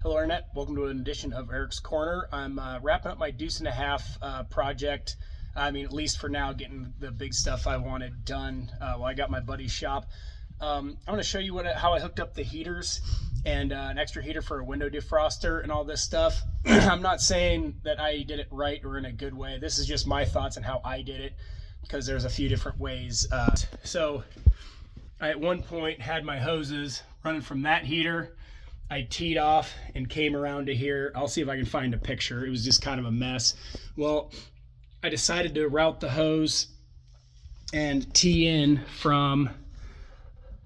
Hello Internet, welcome to an edition of Eric's Corner. I'm wrapping up my Deuce and a Half project. I mean, at least for now, getting the big stuff I wanted done while I got my buddy's shop. I'm going to show you how I hooked up the heaters and an extra heater for a window defroster and all this stuff. I'm not saying that I did it right or in a good way. This is just my thoughts on how I did it, because there's a few different ways. So I at one point had my hoses running from that heater. I teed off and came around to here. I'll see if I can find a picture. It was just kind of a mess. Well, I decided to route the hose and tee in from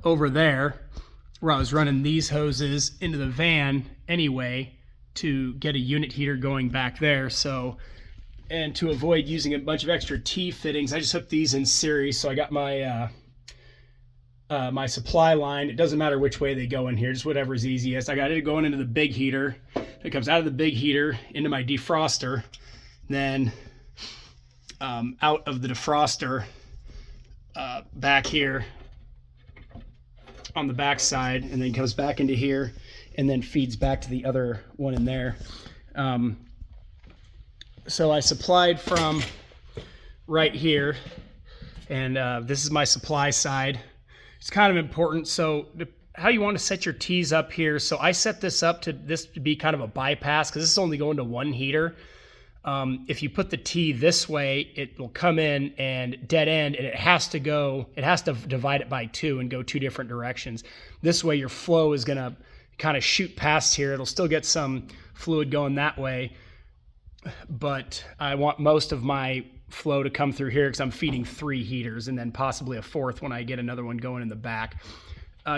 over there where I was running these hoses into the van anyway to get a unit heater going back there. So, and to avoid using a bunch of extra T fittings, I just hooked these in series. So I got my my supply line. It doesn't matter which way they go in here, just whatever's easiest. I got it going into the big heater. It comes out of the big heater into my defroster, then out of the defroster back here on the back side, and then comes back into here and then feeds back to the other one in there. So I supplied from right here, and this is my supply side. It's kind of important. So how you want to set your T's up here. So I set this up to be kind of a bypass, because this is only going to one heater. If you put the T this way, it will come in and dead end, and it has to divide it by two and go two different directions. This way your flow is going to kind of shoot past here. It'll still get some fluid going that way, but I want most of my flow to come through here because I'm feeding 3 heaters and then possibly a 4th when I get another one going in the back.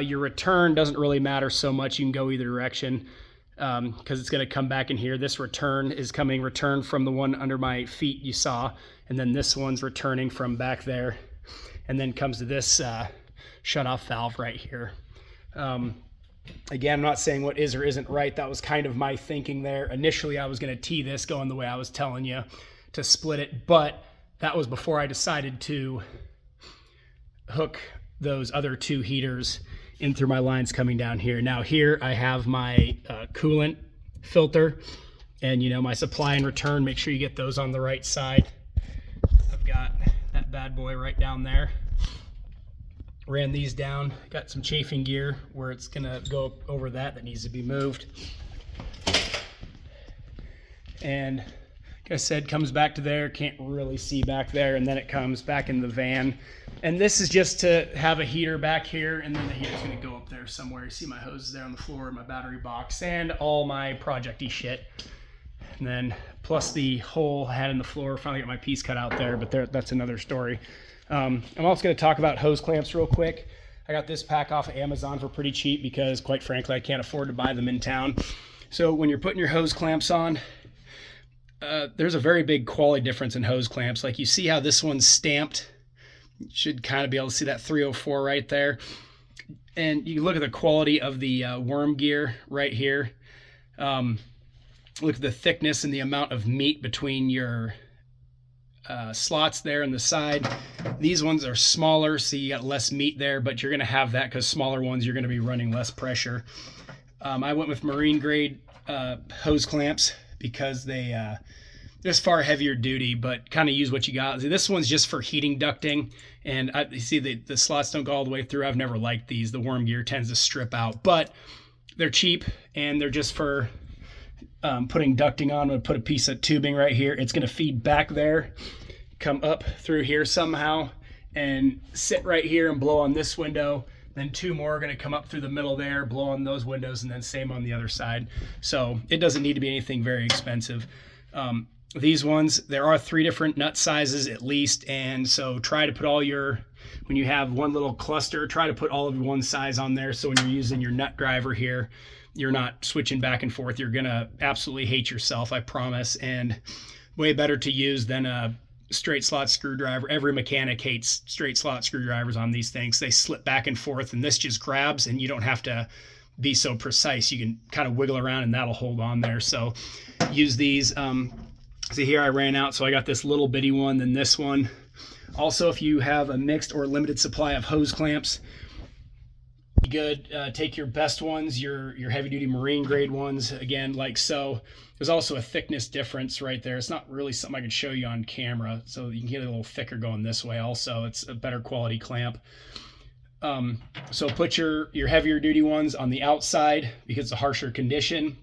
Your return doesn't really matter so much. You can go either direction because it's going to come back in here. This return is coming return from the one under my feet you saw, and then this one's returning from back there, and then comes to this shut-off valve right here. Again, I'm not saying what is or isn't right. That was kind of my thinking there. Initially, I was going to tee this going the way I was telling you to split it, but that was before I decided to hook those other 2 heaters in through my lines coming down here. Now here I have my coolant filter and my supply and return. Make sure you get those on the right side. I've got that bad boy right down there. Ran these down, got some chafing gear where it's gonna go over that needs to be moved. And like I said, comes back to there, can't really see back there, and then it comes back in the van. And this is just to have a heater back here, and then the heater's gonna go up there somewhere. You see my hoses there on the floor, my battery box, and all my project-y shit. And then plus the hole I had in the floor, finally got my piece cut out there, but that's another story. I'm also gonna talk about hose clamps real quick. I got this pack off of Amazon for pretty cheap because, quite frankly, I can't afford to buy them in town. So when you're putting your hose clamps on, there's a very big quality difference in hose clamps. Like, you see how this one's stamped? You should kind of be able to see that 304 right there. And you look at the quality of the worm gear right here. Look at the thickness and the amount of meat between your slots there on the side. These ones are smaller, so you got less meat there, but you're going to have that because smaller ones, you're going to be running less pressure. I went with marine grade hose clamps because they're just far heavier duty, but kind of use what you got. This one's just for heating ducting, and you see the slots don't go all the way through. I've never liked these. The worm gear tends to strip out, but they're cheap, and they're just for putting ducting on. I'm going to put a piece of tubing right here. It's going to feed back there, come up through here somehow, and sit right here and blow on this window. Then 2 more are going to come up through the middle there, blow on those windows, and then same on the other side. So it doesn't need to be anything very expensive. These ones, there are 3 different nut sizes at least, and so try to put all when you have one little cluster, try to put all of one size on there, so when you're using your nut driver here, you're not switching back and forth. You're going to absolutely hate yourself, I promise, and way better to use than a straight slot screwdriver. Every mechanic hates straight slot screwdrivers on these things. They slip back and forth, and this just grabs, and you don't have to be so precise. You can kind of wiggle around and that'll hold on there. So use these. See here I ran out, so I got this little bitty one, then this one. Also, if you have a mixed or limited supply of hose clamps, good. Take your best ones, your heavy duty marine grade ones, again, like so. There's also a thickness difference right there. It's not really something I can show you on camera, so you can get it a little thicker going this way also. It's a better quality clamp. So put your heavier duty ones on the outside because it's a harsher condition.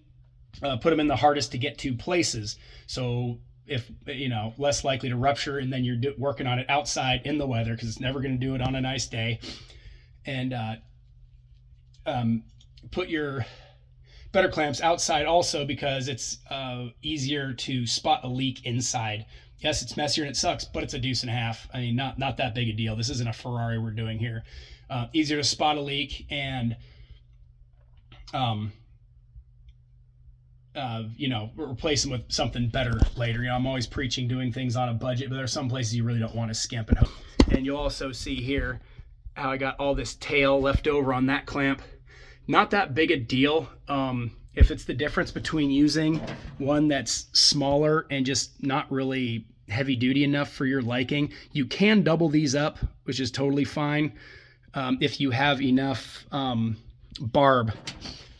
Put them in the hardest to get to places. So if, you know, less likely to rupture, and then you're working on it outside in the weather because it's never going to do it on a nice day. And put your better clamps outside also because it's easier to spot a leak inside. Yes, it's messier and it sucks, but it's a deuce and a half. I mean, not that big a deal. This isn't a Ferrari we're doing here. Easier to spot a leak and, you know, replace them with something better later. You know, I'm always preaching doing things on a budget, but there are some places you really don't want to skimp and hope. And you'll also see here how I got all this tail left over on that clamp. Not that big a deal. If it's the difference between using one that's smaller and just not really heavy duty enough for your liking, you can double these up, which is totally fine. If you have enough barb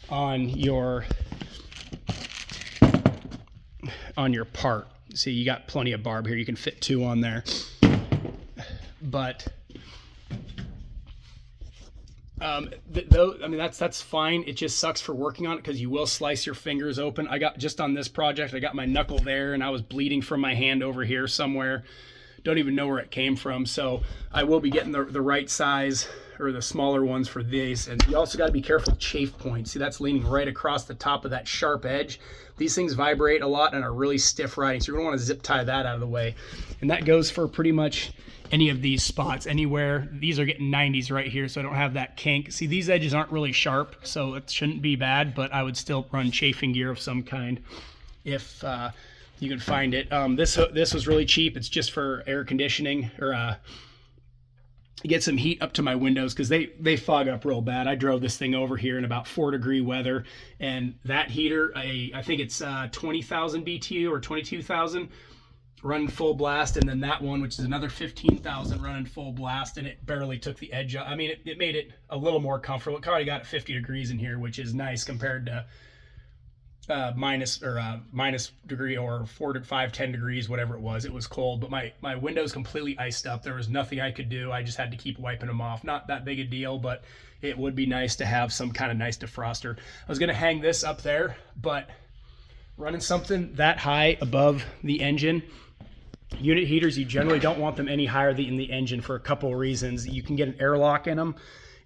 on your part. See, you got plenty of barb here. You can fit 2 on there. But I mean, that's fine. It just sucks for working on it because you will slice your fingers open. I got, just on this project, I got my knuckle there and I was bleeding from my hand over here somewhere. Don't even know where it came from. So I will be getting the right size or the smaller ones for these. And you also got to be careful with chafe points. See, that's leaning right across the top of that sharp edge. These things vibrate a lot and are really stiff riding. So you're gonna want to zip tie that out of the way. And that goes for pretty much any of these spots, anywhere. These are getting 90s right here, so I don't have that kink. See, these edges aren't really sharp, so it shouldn't be bad, but I would still run chafing gear of some kind if you can find it. This was really cheap. It's just for air conditioning, or get some heat up to my windows because they fog up real bad. I drove this thing over here in about 4-degree weather, and that heater, I think it's 20,000 BTU or 22,000 running full blast, and then that one, which is another 15,000 running full blast, and it barely took the edge up. I mean, it made it a little more comfortable. It already got 50 degrees in here, which is nice compared to minus degree or 4 to 5, 10 degrees, whatever it was. It was cold, but my windows completely iced up. There was nothing I could do. I just had to keep wiping them off. Not that big a deal, but it would be nice to have some kind of nice defroster. I was going to hang this up there, but running something that high above the engine, unit heaters, you generally don't want them any higher than the engine for a couple of reasons. You can get an airlock in them,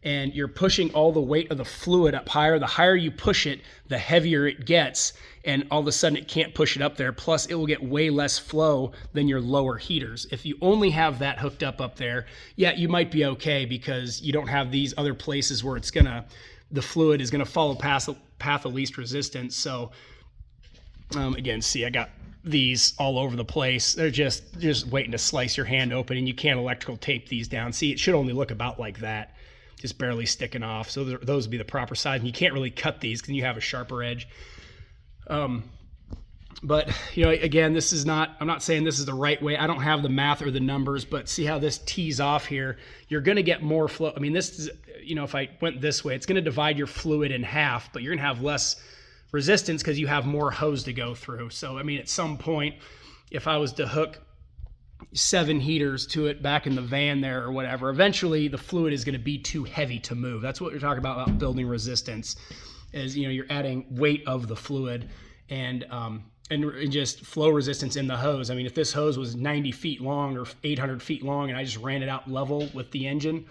and you're pushing all the weight of the fluid up higher. The higher you push it, the heavier it gets, and all of a sudden it can't push it up there. Plus, it will get way less flow than your lower heaters. If you only have that hooked up there, yeah, you might be okay because you don't have these other places where the fluid is gonna follow path of least resistance. So again, see, I got these all over the place. They're just waiting to slice your hand open, and you can't electrical tape these down. See, it should only look about like that, just barely sticking off. So those would be the proper size, and you can't really cut these because you have a sharper edge. But you know, again, I'm not saying this is the right way. I don't have the math or the numbers, but see how this tees off here. You're going to get more flow. I mean, this is, you know, if I went this way, it's going to divide your fluid in half, but you're going to have less resistance because you have more hose to go through. So I mean, at some point, if I was to hook 7 heaters to it back in the van there or whatever, eventually the fluid is going to be too heavy to move. That's what you're talking about building resistance, is, you know, you're adding weight of the fluid and just flow resistance in the hose. I mean, if this hose was 90 feet long or 800 feet long and I just ran it out level with the engine,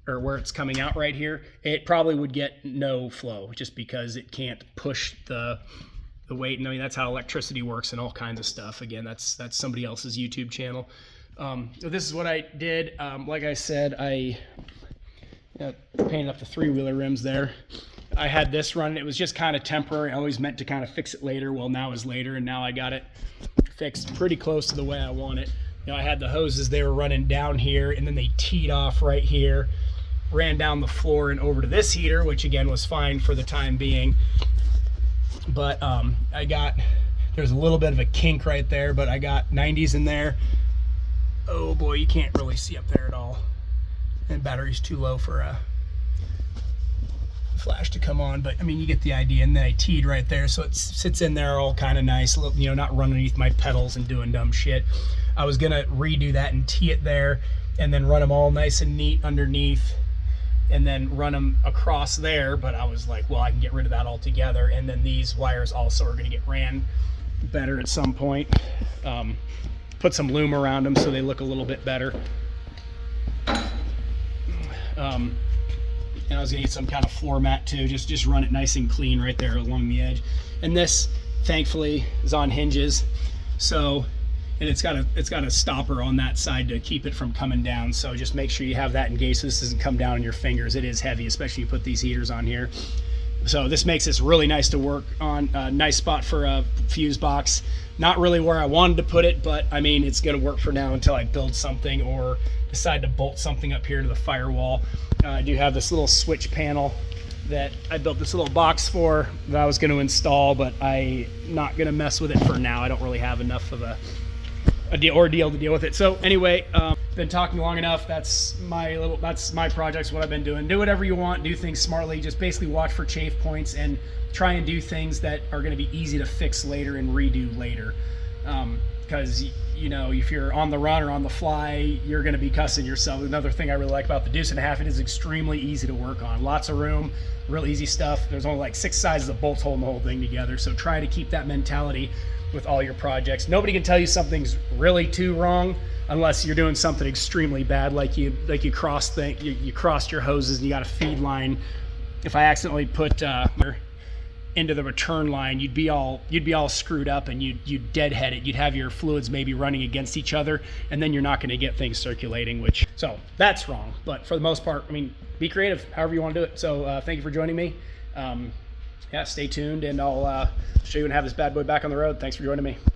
or where it's coming out right here, it probably would get no flow just because it can't push the weight. And I mean, that's how electricity works and all kinds of stuff. Again, that's somebody else's YouTube channel. So this is what I did. Like I said, I painted up the 3-wheeler rims there. I had this run. It was just kind of temporary. I always meant to kind of fix it later. Well, now is later, and now I got it fixed pretty close to the way I want it. You know, I had the hoses, they were running down here, and then they teed off right here, ran down the floor and over to this heater, which again was fine for the time being. But there's a little bit of a kink right there, but I got 90s in there. Oh boy, you can't really see up there at all. And battery's too low for flash to come on, but I mean, you get the idea. And then I teed right there, so it sits in there all kind of nice, you know, not running underneath my pedals and doing dumb shit. I was gonna redo that and tee it there, and then run them all nice and neat underneath, and then run them across there. But I was like, well, I can get rid of that altogether. And then these wires also are gonna get ran better at some point. Put some loom around them so they look a little bit better. And I was gonna get some kind of floor mat too, just run it nice and clean right there along the edge. And this, thankfully, is on hinges, so, and it's got a stopper on that side to keep it from coming down. So just make sure you have that in case this doesn't come down on your fingers. It is heavy, especially if you put these heaters on here. So this makes this really nice to work on. A nice spot for a fuse box. Not really where I wanted to put it, but I mean, it's gonna work for now until I build something or decide to bolt something up here to the firewall. I do have this little switch panel that I built this little box for that I was going to install, but I'm not going to mess with it for now. I don't really have enough of a ordeal to deal with it. So anyway, been talking long enough. That's my projects, what I've been doing. Do whatever you want, do things smartly. Just basically watch for chafe points and try and do things that are going to be easy to fix later and redo later. Because you know, if you're on the run or on the fly, you're going to be cussing yourself. Another thing I really like about the Deuce 1/2, it is extremely easy to work on. Lots of room, real easy stuff. There's only like 6 sizes of bolts holding the whole thing together. So try to keep that mentality with all your projects. Nobody can tell you something's really too wrong unless you're doing something extremely bad, like you crossed your hoses and you got a feed line. If I accidentally put into the return line, you'd be all screwed up, and you'd deadhead it. You'd have your fluids maybe running against each other, and then you're not going to get things circulating, so that's wrong. But for the most part, I mean, be creative however you want to do it. So thank you for joining me. Yeah, stay tuned, and I'll show you and have this bad boy back on the road. Thanks for joining me.